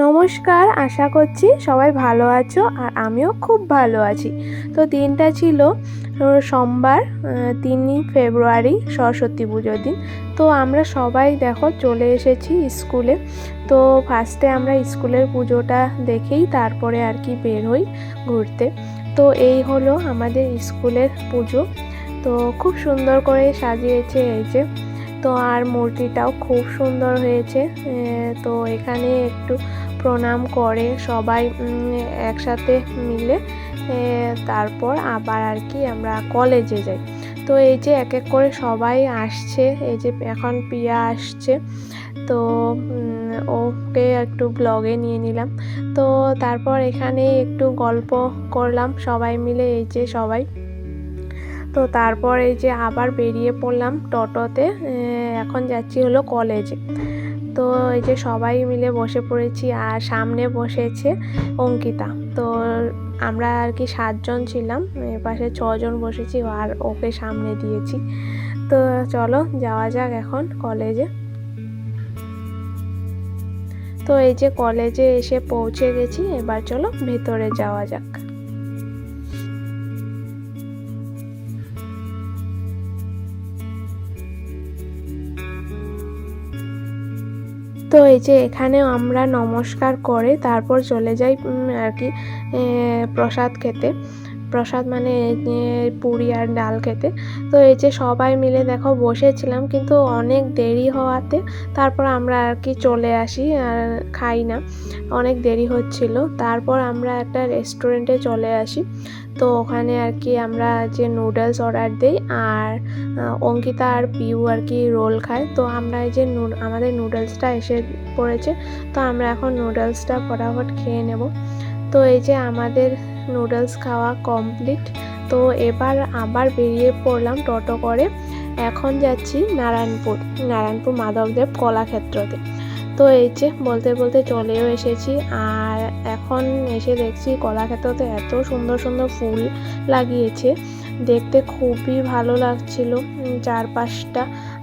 নমস্কার, আশা করছি সবাই ভালো আছো আর আমিও খুব ভালো আছি। তো দিনটা ছিল সোমবার, 3 ফেব্রুয়ারি, সরস্বতী পুজোর দিন। তো আমরা সবাই দেখো চলে এসেছি স্কুলে। তো ফার্স্টে আমরা স্কুলের পুজোটা দেখেই তারপরে আর কি বের হই ঘুরতে। তো এই হলো আমাদের স্কুলের পুজো। তো খুব সুন্দর করে সাজিয়েছে এই যে। তো আর মূর্তিটাও খুব সুন্দর হয়েছে। তো এখানে একটু প্রণাম করে সবাই একসাথে মিলে তারপর আবার আর কি আমরা কলেজে যাই। তো এই যে এক এক করে সবাই আসছে, এই যে এখন পিয়া আসছে। তো ওকে একটু ব্লগে নিয়ে নিলাম। তো তারপর এখানে একটু গল্প করলাম সবাই মিলে, এই যে সবাই। তো তারপর এই যে আবার বেরিয়ে পড়লাম টোটোতে। এখন যাচ্ছি হলো কলেজে। তো এই যে সবাই মিলে বসে পড়েছি আর সামনে বসেছে অঙ্কিতা। তো আমরা আর কি 7 জন ছিলাম, পাশে 6 জন বসেছি আর ওকে সামনে দিয়েছি। তো চলো যাওয়া যাক এখন কলেজে। তো এই যে কলেজে এসে পৌঁছে গেছি, এবার চলো ভেতরে যাওয়া যাক। তো এই যে এখানেও আমরা নমস্কার করে তারপর চলে যাই আর কি প্রসাদ খেতে। প্রসাদ মানে পুরি আর ডাল খেতে। তো এই যে সবাই মিলে দেখো বসেছিলাম, কিন্তু অনেক দেরি হওয়াতে তারপর আমরা আর কি চলে আসি আর খাই না, অনেক দেরি হচ্ছিল। তারপর আমরা একটা রেস্টুরেন্টে চলে আসি। তো ওখানে আর কি আমরা যে নুডলস অর্ডার দিই আর অঙ্কিতা আর পিউ আর কি রোল খায়। তো আমরা এই যে আমাদের নুডলসটা এসে পড়েছে, তো আমরা এখন নুডলসটা ফটাফট খেয়ে নেব। তো এই যে আমাদের নুডলস খাওয়া কমপ্লিট। তো এবার আবার বেরিয়ে পড়লাম টোটো করে। এখন যাচ্ছি নারায়ণপুর মাধবদেব কলাক্ষেত্রতে। তো এই যে বলতে বলতে চলেও এসেছি। আর এখন এসে দেখছি কলাক্ষেত্রতে এত সুন্দর সুন্দর ফুল লাগিয়েছে, দেখতে খুবই ভালো লাগছিল চারপাশটা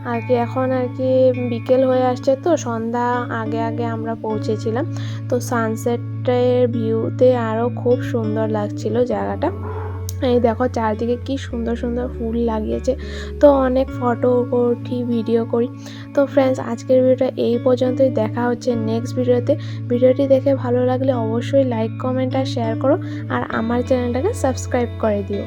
আর কি। এখন আর কি বিকেল হয়ে আসছে, তো সন্ধ্যা আগে আগে আমরা পৌঁছেছিলাম। তো সানসেটের ভিউতে আরও খুব সুন্দর লাগছিল জায়গাটা। এই দেখো চারদিকে কি সুন্দর সুন্দর ফুল লাগিয়েছে। তো অনেক ফটো উঠি, ভিডিও করি। তো ফ্রেন্ডস, আজকের ভিডিওটা এই পর্যন্তই। দেখা হচ্ছে নেক্সট ভিডিওতে। ভিডিওটি দেখে ভালো লাগলে অবশ্যই লাইক, কমেন্ট আর শেয়ার করো আর আমার চ্যানেলটাকে সাবস্ক্রাইব করে দিও।